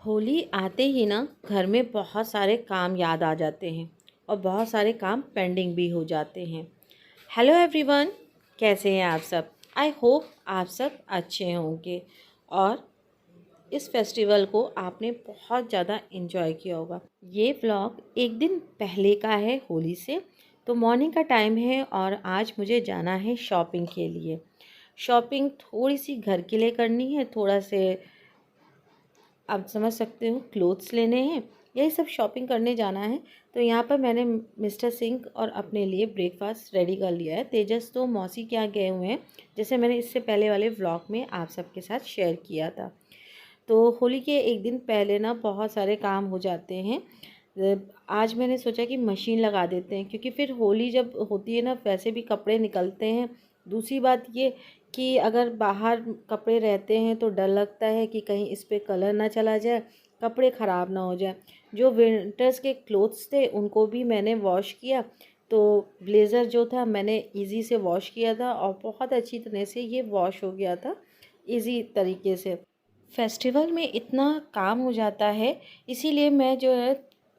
होली आते ही ना घर में बहुत सारे काम याद आ जाते हैं और बहुत सारे काम पेंडिंग भी हो जाते हैं। हेलो एवरीवन, कैसे हैं आप सब? आई होप आप सब अच्छे होंगे और इस फेस्टिवल को आपने बहुत ज़्यादा इन्जॉय किया होगा। ये व्लॉग एक दिन पहले का है होली से। तो मॉर्निंग का टाइम है और आज मुझे जाना है शॉपिंग के लिए। शॉपिंग थोड़ी सी घर के लिए करनी है, थोड़ा से आप समझ सकते हो क्लोथ्स लेने हैं, यही सब शॉपिंग करने जाना है। तो यहाँ पर मैंने मिस्टर सिंह और अपने लिए ब्रेकफास्ट रेडी कर लिया है। तेजस तो मौसी के यहाँ गए हुए हैं, जैसे मैंने इससे पहले वाले व्लॉग में आप सबके साथ शेयर किया था। तो होली के एक दिन पहले ना बहुत सारे काम हो जाते हैं। आज मैंने सोचा कि मशीन लगा देते हैं, क्योंकि फिर होली जब होती है ना वैसे भी कपड़े निकलते हैं। दूसरी बात ये कि अगर बाहर कपड़े रहते हैं तो डर लगता है कि कहीं इस पे कलर ना चला जाए, कपड़े ख़राब ना हो जाए। जो विंटर्स के क्लोथ्स थे उनको भी मैंने वॉश किया। तो ब्लेज़र जो था मैंने इजी से वॉश किया था और बहुत अच्छी तरह से ये वॉश हो गया था इजी तरीके से। फेस्टिवल में इतना काम हो जाता है, इसीलिए मैं जो है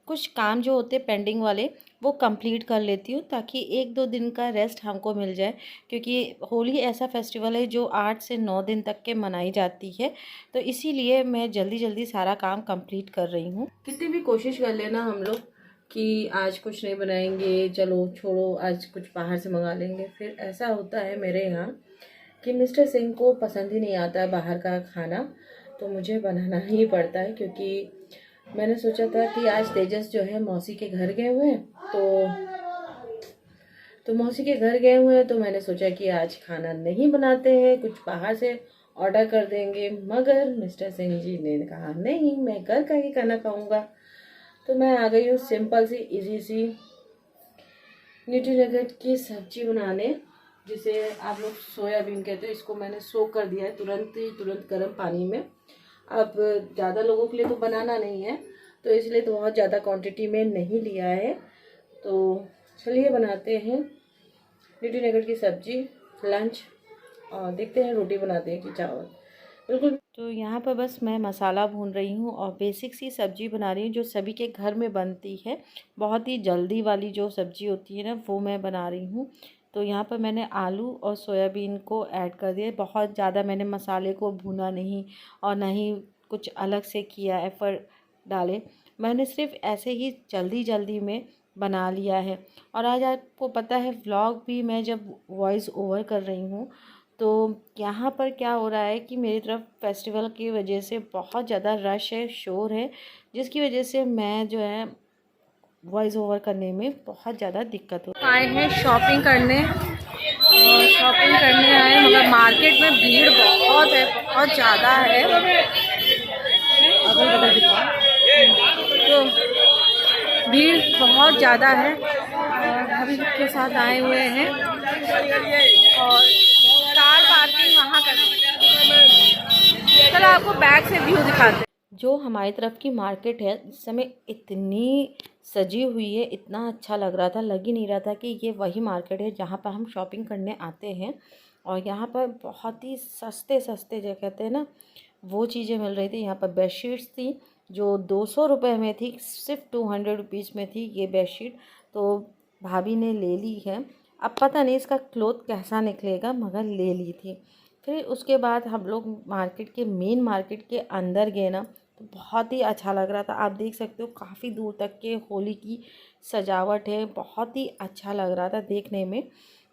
कुछ काम जो होते पेंडिंग वाले वो कंप्लीट कर लेती हूँ, ताकि एक दो दिन का रेस्ट हमको मिल जाए। क्योंकि होली ऐसा फेस्टिवल है जो 8 से 9 दिन तक के मनाई जाती है। तो इसीलिए मैं जल्दी जल्दी सारा काम कंप्लीट कर रही हूँ। कितनी भी कोशिश कर लेना हम लोग कि आज कुछ नहीं बनाएंगे, चलो छोड़ो आज कुछ बाहर से मंगा लेंगे, फिर ऐसा होता है मेरे यहाँ कि मिस्टर सिंह को पसंद ही नहीं आता बाहर का खाना। तो मुझे बनाना ही पड़ता है, क्योंकि मैंने सोचा था कि आज तेजस जो है मौसी के घर गए हुए हैं। तो मौसी के घर गए हुए हैं तो मैंने सोचा कि आज खाना नहीं बनाते हैं, कुछ बाहर से ऑर्डर कर देंगे। मगर मिस्टर सिंह जी ने कहा नहीं, मैं घर का ही खाना खाऊंगा। तो मैं आ गई हूँ सिंपल सी इजी सी न्यूट्री नगेट की सब्जी बनाने, जिसे आप लोग सोयाबीन कहते हैं। इसको मैंने सोक कर दिया है तुरंत गर्म पानी में। अब ज़्यादा लोगों के लिए तो बनाना नहीं है, तो इसलिए तो बहुत ज़्यादा क्वांटिटी में नहीं लिया है। तो चलिए बनाते हैं न्यूट्री नगेट की सब्जी लंच, और देखते हैं रोटी बनाते हैं कि चावल। बिल्कुल। तो यहाँ पर बस मैं मसाला भून रही हूँ और बेसिक सी सब्जी बना रही हूँ जो सभी के घर में बनती है। बहुत ही जल्दी वाली जो सब्जी होती है ना वो मैं बना रही हूँ। तो यहाँ पर मैंने आलू और सोयाबीन को ऐड कर दिया। बहुत ज़्यादा मैंने मसाले को भूना नहीं और ना ही कुछ अलग से किया एफर्ट डाले। मैंने सिर्फ ऐसे ही जल्दी जल्दी में बना लिया है। और आज आपको पता है व्लॉग भी मैं जब वॉइस ओवर कर रही हूँ, तो यहाँ पर क्या हो रहा है कि मेरी तरफ फेस्टिवल की वजह से बहुत ज़्यादा रश है, शोर है, जिसकी वजह से मैं जो है वॉइस ओवर करने में बहुत ज़्यादा दिक्कत हो। आए हैं शॉपिंग करने, और शॉपिंग करने आए मगर मार्केट में भीड़ बहुत है, बहुत ज़्यादा है। अगल बगल तो भीड़ बहुत ज़्यादा है और भाभी के साथ आए हुए हैं और कार पार्किंग वहाँ कर। चलो आपको बैक से व्यू दिखाते हैं। जो हमारी तरफ की मार्केट है इस समय इतनी सजी हुई है, इतना अच्छा लग रहा था, लग ही नहीं रहा था कि ये वही मार्केट है जहाँ पर हम शॉपिंग करने आते हैं। और यहाँ पर बहुत ही सस्ते सस्ते जो कहते हैं ना वो चीज़ें मिल रही थी। यहाँ पर बेडशीट्स थी जो 200 रुपये में थी, सिर्फ 200 रुपीज़ में थी ये बेडशीट। तो भाभी ने ले ली है। अब पता नहीं इसका क्लोथ कैसा निकलेगा, मगर ले ली थी। फिर उसके बाद हम लोग मार्केट के मेन मार्केट के अंदर गए ना, तो बहुत ही अच्छा लग रहा था। आप देख सकते हो काफ़ी दूर तक के होली की सजावट है, बहुत ही अच्छा लग रहा था देखने में।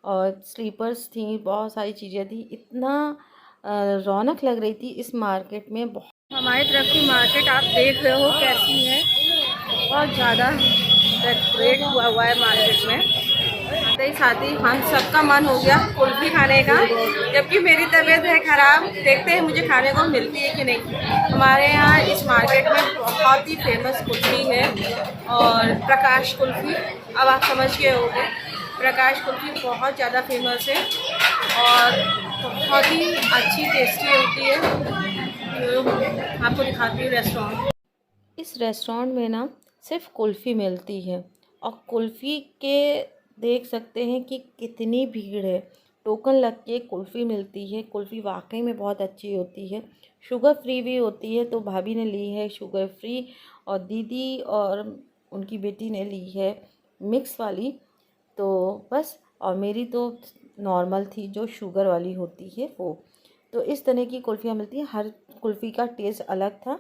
और स्लीपर्स थी, बहुत सारी चीज़ें थी, इतना रौनक लग रही थी इस मार्केट में। बहुत हमारी तरफ की मार्केट आप देख रहे हो कैसी है, बहुत ज़्यादा डेकोरेट हुआ है मार्केट में। आते ही साथ ही हम सबका मन हो गया कुल्फ़ी खाने का, जबकि मेरी तबीयत है ख़राब। देखते हैं मुझे खाने को मिलती है कि नहीं। हमारे यहाँ इस मार्केट में बहुत ही फेमस कुल्फ़ी है, और प्रकाश कुल्फ़ी, अब आप समझ गए होंगे। प्रकाश कुल्फ़ी बहुत ज़्यादा फेमस है और बहुत ही अच्छी टेस्टी होती है। तो आपको दिखाती हूँ रेस्टोरेंट। इस रेस्टोरेंट में ना सिर्फ कुल्फ़ी मिलती है, और कुल्फ़ी के देख सकते हैं कि कितनी भीड़ है। टोकन लग के कुल्फ़ी मिलती है। कुल्फ़ी वाकई में बहुत अच्छी होती है, शुगर फ्री भी होती है। तो भाभी ने ली है शुगर फ्री और दीदी और उनकी बेटी ने ली है मिक्स वाली। तो बस, और मेरी तो नॉर्मल थी जो शुगर वाली होती है वो। तो इस तरह की कुल्फ़ियाँ मिलती हैं। हर कुल्फ़ी का टेस्ट अलग था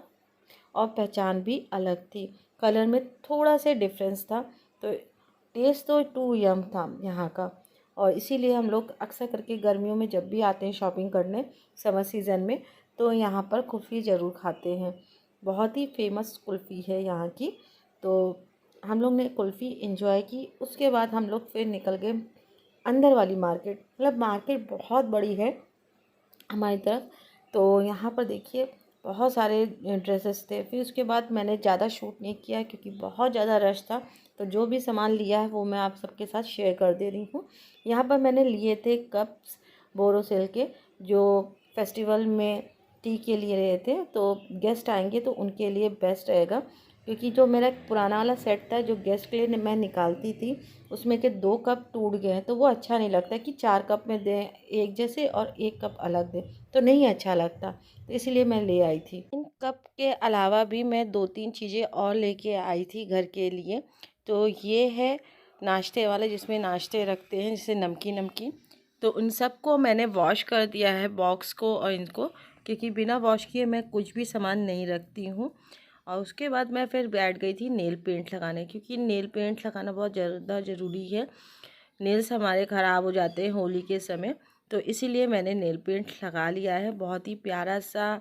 और पहचान भी अलग थी। कलर में थोड़ा सा डिफरेंस था, तो टेस्ट तो टू यम था यहाँ का। और इसीलिए हम लोग अक्सर करके गर्मियों में जब भी आते हैं शॉपिंग करने समर सीज़न में, तो यहाँ पर कुल्फ़ी ज़रूर खाते हैं। बहुत ही फेमस कुल्फ़ी है यहाँ की। तो हम लोग ने कुल्फ़ी एंजॉय की। उसके बाद हम लोग फिर निकल गए अंदर वाली मार्केट। मतलब मार्केट बहुत बड़ी है हमारी तरफ। तो यहाँ पर देखिए बहुत सारे ड्रेसेस थे। फिर उसके बाद मैंने ज़्यादा शूट नहीं किया क्योंकि बहुत ज़्यादा रश था। तो जो भी सामान लिया है वो मैं आप सबके साथ शेयर कर दे रही हूँ। यहाँ पर मैंने लिए थे कप्स बोरोसिल के, जो फेस्टिवल में टी के लिए रहे थे। तो गेस्ट आएंगे तो उनके लिए बेस्ट रहेगा, क्योंकि जो मेरा पुराना वाला सेट था जो गेस्ट के लिए मैं निकालती थी, उसमें के 2 कप टूट गए हैं। तो वो अच्छा नहीं लगता कि 4 कप में दें एक जैसे और 1 कप अलग दें, तो नहीं अच्छा लगता। तो इसलिए मैं ले आई थी। इन कप के अलावा भी मैं 2-3 चीज़ें और लेके आई थी घर के लिए। तो ये है नाश्ते वाले, जिसमें नाश्ते रखते हैं जैसे नमकीन नमकीन। तो उन सबको मैंने वॉश कर दिया है, बॉक्स को और इनको, क्योंकि बिना वॉश किए मैं कुछ भी सामान नहीं रखती हूँ। और उसके बाद मैं फिर बैठ गई थी नेल पेंट लगाने, क्योंकि नेल पेंट लगाना बहुत ज़्यादा ज़रूरी है। नेल्स हमारे ख़राब हो जाते हैं होली के समय, तो इसीलिए मैंने नेल पेंट लगा लिया है। बहुत ही प्यारा सा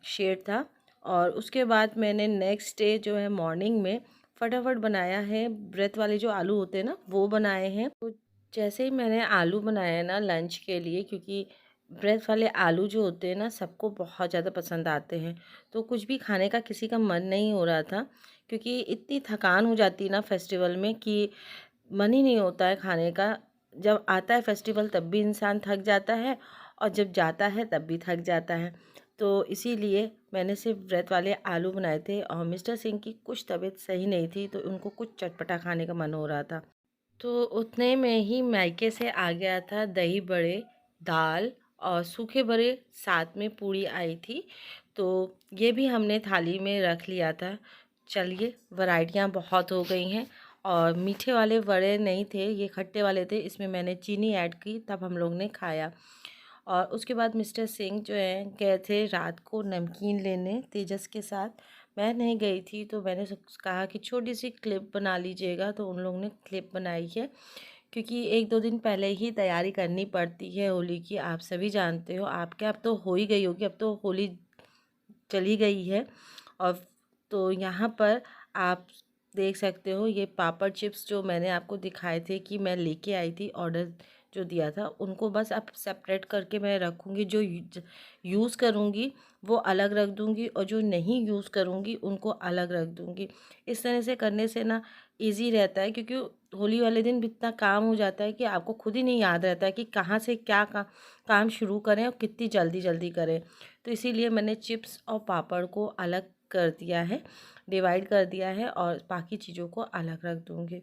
शेड था। और उसके बाद मैंने नेक्स्ट डे जो है मॉर्निंग में फटाफट बनाया है ब्रेथ वाले जो आलू होते हैं ना, वो बनाए हैं। तो जैसे ही मैंने आलू बनाया ना लंच के लिए, क्योंकि ब्रेथ वाले आलू जो होते हैं ना सबको बहुत ज़्यादा पसंद आते हैं, तो कुछ भी खाने का किसी का मन नहीं हो रहा था, क्योंकि इतनी थकान हो जाती है ना फेस्टिवल में कि मन ही नहीं होता है खाने का। जब आता है फेस्टिवल तब भी इंसान थक जाता है, और जब जाता है तब भी थक जाता है। तो इसीलिए मैंने सिर्फ व्रत वाले आलू बनाए थे। और मिस्टर सिंह की कुछ तबीयत सही नहीं थी, तो उनको कुछ चटपटा खाने का मन हो रहा था। तो उतने में ही मायके से आ गया था दही बड़े, दाल और सूखे बड़े, साथ में पूड़ी आई थी। तो ये भी हमने थाली में रख लिया था। चलिए, वैरायटियाँ बहुत हो गई हैं। और मीठे वाले बड़े नहीं थे, ये खट्टे वाले थे, इसमें मैंने चीनी ऐड की, तब हम लोग ने खाया। और उसके बाद मिस्टर सिंह जो हैं गए थे रात को नमकीन लेने तेजस के साथ। मैं नहीं गई थी, तो मैंने कहा कि छोटी सी क्लिप बना लीजिएगा, तो उन लोगों ने क्लिप बनाई है। क्योंकि 1-2 दिन पहले ही तैयारी करनी पड़ती है होली की, आप सभी जानते हो। आपके अब तो हो ही गई होगी, अब तो होली चली गई है। और तो यहाँ पर आप देख सकते हो ये पापड़ चिप्स जो मैंने आपको दिखाए थे कि मैं लेके आई थी, ऑर्डर जो दिया था, उनको बस अब सेपरेट करके मैं रखूँगी। जो यूज़ करूँगी वो अलग रख दूँगी, और जो नहीं यूज़ करूँगी उनको अलग रख दूँगी। इस तरह से करने से ना ईज़ी रहता है, क्योंकि होली वाले दिन भी इतना काम हो जाता है कि आपको खुद ही नहीं याद रहता है कि कहाँ से क्या काम शुरू करें और कितनी जल्दी जल्दी करें। तो इसीलिए मैंने चिप्स और पापड़ को अलग कर दिया है, डिवाइड कर दिया है, और बाकी चीज़ों को अलग रख दूँगी।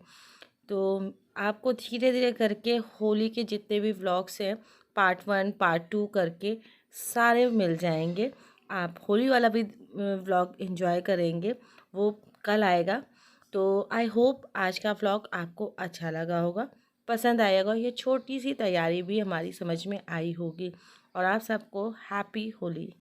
तो आपको धीरे धीरे करके होली के जितने भी व्लॉग्स हैं पार्ट 1 पार्ट 2 करके सारे मिल जाएंगे। आप होली वाला भी व्लॉग एंजॉय करेंगे, वो कल आएगा। तो आई होप आज का व्लॉग आपको अच्छा लगा होगा, पसंद आएगा। ये छोटी सी तैयारी भी हमारी समझ में आई होगी। और आप सबको हैप्पी होली।